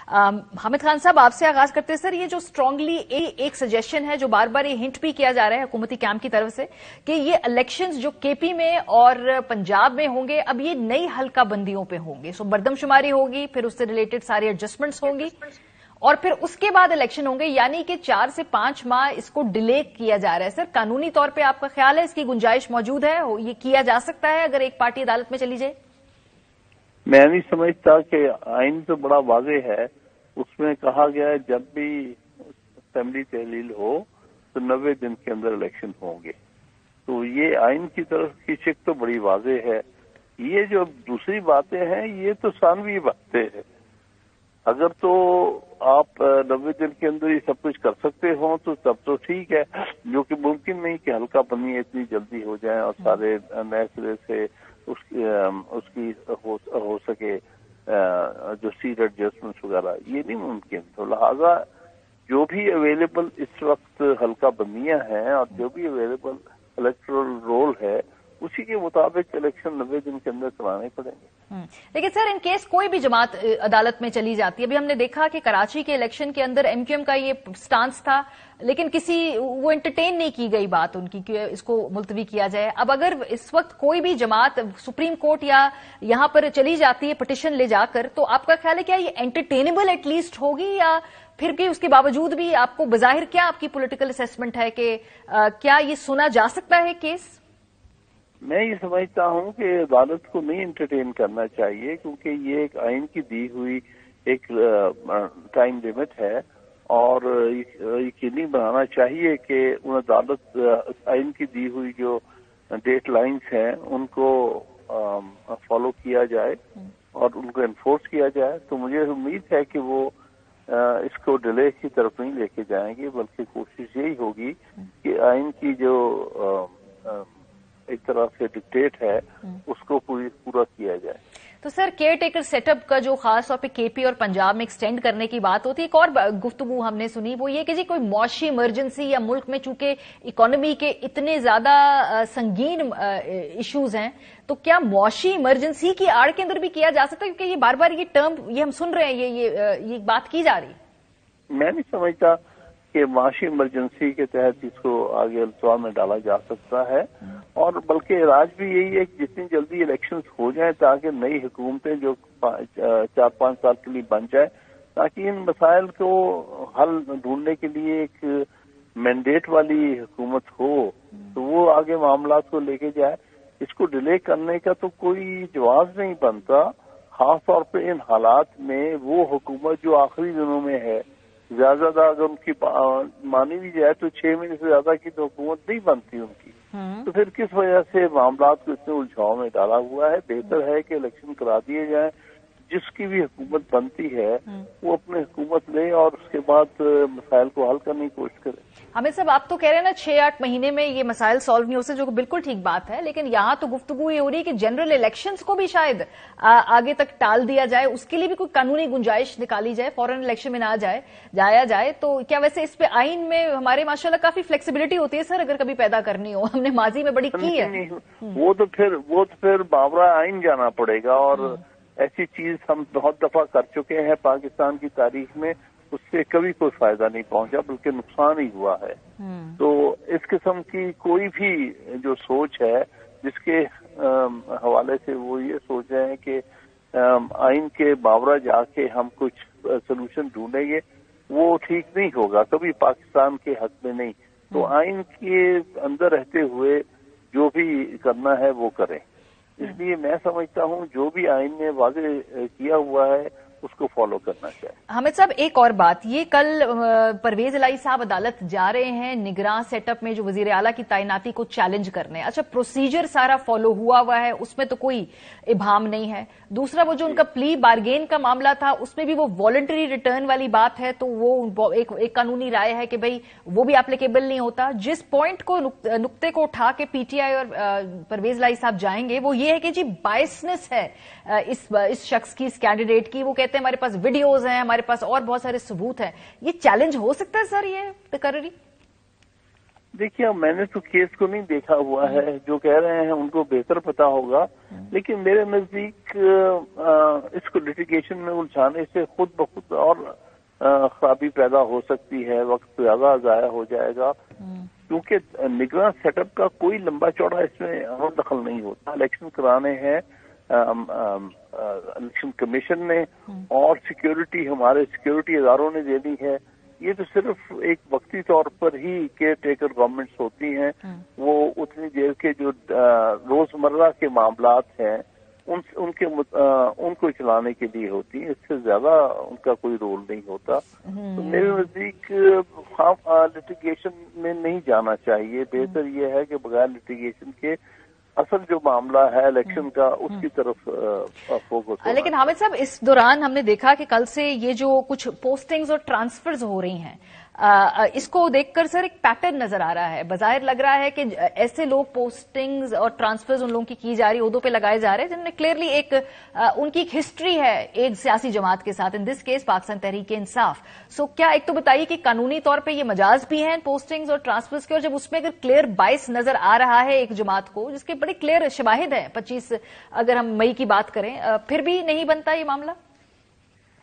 हामिद खान साहब, आपसे आगाज करते हैं सर। ये जो स्ट्रांगली एक सजेशन है जो बार बार ये हिंट भी किया जा रहा है हुकूमती कैंप की तरफ से कि ये इलेक्शंस जो केपी में और पंजाब में होंगे, अब ये नई हल्का बंदियों पे होंगे। सो मरदमशुमारी होगी, फिर उससे रिलेटेड सारी एडजस्टमेंट्स होंगी और फिर उसके बाद इलेक्शन होंगे, यानी कि 4 से 5 माह इसको डिले किया जा रहा है। सर, कानूनी तौर पे आपका ख्याल है इसकी गुंजाइश मौजूद है, ये किया जा सकता है अगर एक पार्टी अदालत में चली जाए? मैं नहीं समझता कि आइन तो बड़ा वाज़ेह है, उसमें कहा गया है जब भी असेंबली तहलील हो तो 90 दिन के अंदर इलेक्शन होंगे। तो ये आइन की तरफ की शिक तो बड़ी वाज़ेह है। ये जो दूसरी बातें हैं ये तो सानवी बातें हैं। अगर तो आप 90 दिन के अंदर ये सब कुछ कर सकते हो तो तब तो ठीक है, जो कि मुमकिन नहीं कि हल्का बनी इतनी जल्दी हो जाए और सारे नए सिरे से उसकी हो सके जो सीट एडजस्टमेंट्स वगैरह, ये नहीं मुमकिन। तो लिहाजा जो भी अवेलेबल इस वक्त हल्का बंदियां हैं और जो भी अवेलेबल इलेक्टोरल रोल है उसी के मुताबिक इलेक्शन 90 दिन के अंदर कराने पड़ेंगे। लेकिन सर, इन केस कोई भी जमात अदालत में चली जाती है, अभी हमने देखा कि कराची के इलेक्शन के अंदर एमक्यूएम का ये स्टांस था, लेकिन वो एंटरटेन नहीं की गई बात उनकी कि इसको मुलतवी किया जाए। अब अगर इस वक्त कोई भी जमात सुप्रीम कोर्ट या यहां पर चली जाती है पिटिशन ले जाकर, तो आपका ख्याल है क्या ये एंटरटेनेबल एटलीस्ट होगी, या फिर भी उसके बावजूद भी आपको बज़ाहिर क्या आपकी पॉलिटिकल असेसमेंट है कि क्या ये सुना जा सकता है केस? मैं ये समझता हूं कि अदालत को नहीं एंटरटेन करना चाहिए, क्योंकि ये एक आइन की दी हुई एक टाइम लिमिट है और यकीनी बनाना चाहिए कि उन अदालत आइन की दी हुई जो डेट लाइन्स हैं उनको फॉलो किया जाए और उनको एनफोर्स किया जाए। तो मुझे उम्मीद है कि वो इसको डिले की तरफ नहीं लेके जाएंगे, बल्कि कोशिश यही होगी कि आइन की जो एक तरह से डिक्टेट है उसको पूरा किया जाए। तो सर, केयर टेकर सेटअप का जो खास तौर पे केपी और पंजाब में एक्सटेंड करने की बात होती है, एक और गुफ्तगू हमने सुनी, वो ये कि जी कोई मौशी इमरजेंसी या मुल्क में चूंकि इकोनॉमी के इतने ज्यादा संगीन इश्यूज हैं, तो क्या मौशी इमरजेंसी की आड़ के अंदर भी किया जा सकता है? क्योंकि ये बार बार ये टर्म ये हम सुन रहे हैं, ये बात की जा रही है। मैं नहीं समझता कि माशी इमरजेंसी के तहत इसको आगे अल्तवा में डाला जा सकता है, और बल्कि इलाज भी यही है कि जितनी जल्दी इलेक्शंस हो जाएं ताकि नई हुकूमतें जो 4-5 साल के लिए बन जाए, ताकि इन मसाइल को हल ढूंढने के लिए एक मैंडेट वाली हुकूमत हो, तो वो आगे मामला को लेके जाए। इसको डिले करने का तो कोई जवाब नहीं बनता, खास तौर पे इन हालात में वो हुकूमत जो आखिरी दिनों में है, ज्यादा अगर उनकी मानी भी जाए तो 6 महीने से ज्यादा की तो हुकूमत नहीं बनती उनकी। तो फिर किस वजह से मामला को इतने उलझाव में डाला हुआ है? बेहतर है कि इलेक्शन करा दिए जाए, जिसकी भी हुकूमत बनती है वो अपनी हुकूमत ले और उसके बाद मसाइल को हल करने की कोशिश करे। हामिद साहब, आप तो कह रहे हैं ना 6-8 महीने में ये मसाइल सॉल्व नहीं हो सकते, जो बिल्कुल ठीक बात है, लेकिन यहाँ तो गुफ्तगू ये हो रही है कि जनरल इलेक्शंस को भी शायद आगे तक टाल दिया जाए, उसके लिए भी कोई कानूनी गुंजाइश निकाली जाए, फौरन इलेक्शन में ना जाया जाए। तो क्या वैसे इस पे आइन में हमारे माशाल्लाह काफी फ्लेक्सिबिलिटी होती है सर, अगर कभी पैदा करनी हो? हमने माजी में बड़ी की है। वो तो फिर बाबरा आइन जाना पड़ेगा, और ऐसी चीज हम बहुत दफा कर चुके हैं पाकिस्तान की तारीख में, उससे कभी कोई फायदा नहीं पहुंचा बल्कि नुकसान ही हुआ है। तो इस किस्म की कोई भी जो सोच है जिसके हवाले से वो ये सोच रहे हैं कि आइन के बावरा जाके हम कुछ सोल्यूशन ढूंढेंगे, वो ठीक नहीं होगा कभी पाकिस्तान के हक में नहीं। तो आइन के अंदर रहते हुए जो भी करना है वो करें। इसलिए मैं समझता हूं जो भी आइन ने वाज़ेह किया हुआ है उसको फॉलो करना चाहिए। हामिद साहब, एक और बात, ये कल परवेज इलाही साहब अदालत जा रहे हैं निगरान सेटअप में जो वजीर आला की तैनाती को चैलेंज करने। अच्छा, प्रोसीजर सारा फॉलो हुआ है, उसमें तो कोई इबाम नहीं है। दूसरा, वो जो उनका प्ली बार्गेन का मामला था उसमें भी वो वॉलंटरी रिटर्न वाली बात है, तो वो एक कानूनी राय है कि भाई वो भी एप्लीकेबल नहीं होता। जिस पॉइंट को नुक्ते को उठा के पीटीआई और परवेज इलाही साहब जाएंगे वो ये है कि जी बायसनेस है इस शख्स की, इस कैंडिडेट की। वो कहते हैं हमारे पास वीडियोज हैं, हमारे पास और बहुत सारे सबूत हैं। ये चैलेंज हो सकता है सर, ये तकर्री? देखिए, मैं ने तो केस को नहीं देखा हुआ है, जो कह रहे हैं उनको बेहतर पता होगा, लेकिन मेरे नजदीक इसको लिटिगेशन में उलझाने से खुद ब खुद और खराबी पैदा हो सकती है, वक्त ज्यादा जाया हो जाएगा, क्योंकि निगरान सेटअप का कोई लंबा चौड़ा इसमें दखल नहीं होता। इलेक्शन कराने हैं इलेक्शन कमीशन ने, और सिक्योरिटी हमारे सिक्योरिटी इदारों ने देनी है। ये तो सिर्फ एक वक्ती तौर पर ही केयर टेकर गवर्नमेंट्स होती हैं, वो उतनी देर के जो रोजमर्रा के मामलात हैं उनको चलाने के लिए होती है, इससे ज्यादा उनका कोई रोल नहीं होता। तो मेरे नजदीक लिटिगेशन में नहीं जाना चाहिए। बेहतर यह है कि बगैर लिटिगेशन के असल जो मामला है इलेक्शन का उसकी तरफ फोकस हो। लेकिन हामिद साहब, इस दौरान हमने देखा कि कल से ये जो कुछ पोस्टिंग्स और ट्रांसफर्स हो रही हैं, इसको देखकर सर एक पैटर्न नजर आ रहा है। बजाहिर लग रहा है कि ऐसे लोग पोस्टिंग्स और ट्रांसफर्स उन लोगों की जा रही ओहदों पे लगाए जा रहे हैं जिनमें क्लियरली एक उनकी एक हिस्ट्री है एक सियासी जमात के साथ, in this case Pakistan Tehreek Insaf. सो क्या एक तो बताइए कि कानूनी तौर पे ये मजाज भी हैं पोस्टिंग्स और ट्रांसफर्स के, और जब उसमें अगर क्लियर बाइस नजर आ रहा है एक जमात को जिसके बड़े क्लियर शवाहिद है 25 अगर हम मई की बात करें, फिर भी नहीं बनता ये मामला?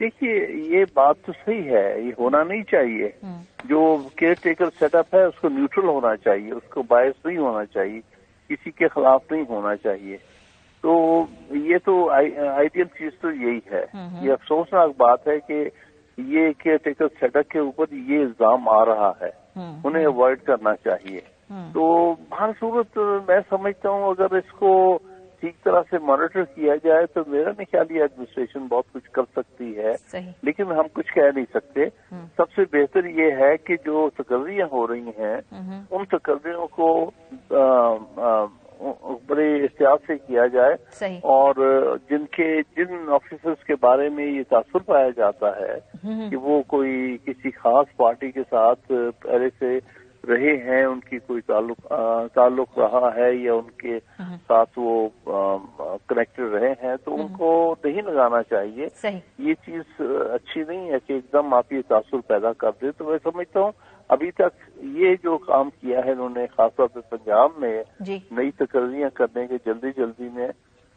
देखिए, ये बात तो सही है, ये होना नहीं चाहिए। जो केयर टेकर सेटअप है उसको न्यूट्रल होना चाहिए, उसको बायस नहीं होना चाहिए, किसी के खिलाफ नहीं होना चाहिए। तो ये तो आइडियल चीज तो यही है। ये अफसोसनाक बात है कि ये केयर टेकर सेटअप के ऊपर ये इल्जाम आ रहा है, उन्हें अवॉइड करना चाहिए। तो हर सूरत मैं समझता हूँ अगर इसको ठीक तरह से मॉनिटर किया जाए तो मेरा नहीं ख्याल ये एडमिनिस्ट्रेशन बहुत कुछ कर सकती है, लेकिन हम कुछ कह नहीं सकते। सबसे बेहतर ये है कि जो तकर्रियां हो रही हैं उन तकर्रियों को बड़े एहतियात से किया जाए, और जिन ऑफिसर्स के बारे में ये तासुर पाया जाता है कि वो कोई किसी खास पार्टी के साथ पहले से रहे हैं, उनकी कोई ताल्लुक रहा है या उनके साथ वो कनेक्टेड रहे हैं, तो उनको नहीं लगाना चाहिए। ये चीज अच्छी नहीं है कि एकदम आप ये तासुर पैदा कर दे। तो मैं समझता हूँ अभी तक ये जो काम किया है इन्होंने खासतौर पर पंजाब में नई तकर्रियां करने के जल्दी में,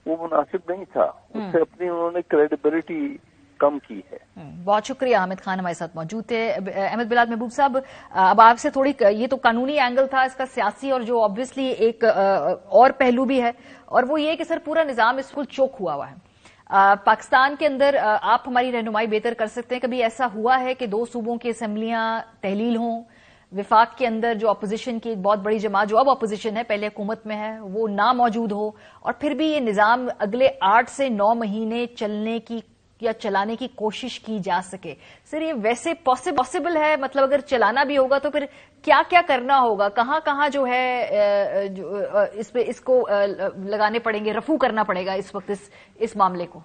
वो मुनासिब नहीं था। उससे अपनी उन्होंने क्रेडिबिलिटी कम की है। बहुत शुक्रिया। हामिद खान हमारे साथ मौजूद थे। अहमद बिलाल महबूब साहब, अब आपसे थोड़ी, ये तो कानूनी एंगल था इसका, सियासी और जो ऑब्वियसली एक और पहलू भी है, और वो ये कि सर पूरा निजाम इसको चोक हुआ है। पाकिस्तान के अंदर आप हमारी रहनुमाई बेहतर कर सकते हैं, कभी ऐसा हुआ है कि दो सूबों की असेंबलियां तहलील हों, विफाक के अंदर जो अपोजिशन की एक बहुत बड़ी जमात जो अब अपोजिशन है पहले हुकूमत में है वो ना मौजूद हो, और फिर भी ये निजाम अगले 8 से 9 महीने चलने की या चलाने की कोशिश की जा सके? सर ये वैसे पॉसिबल है? मतलब अगर चलाना भी होगा तो फिर क्या क्या करना होगा, कहाँ कहाँ जो है इस पे इसको लगाने पड़ेंगे, रफू करना पड़ेगा इस वक्त इस मामले को?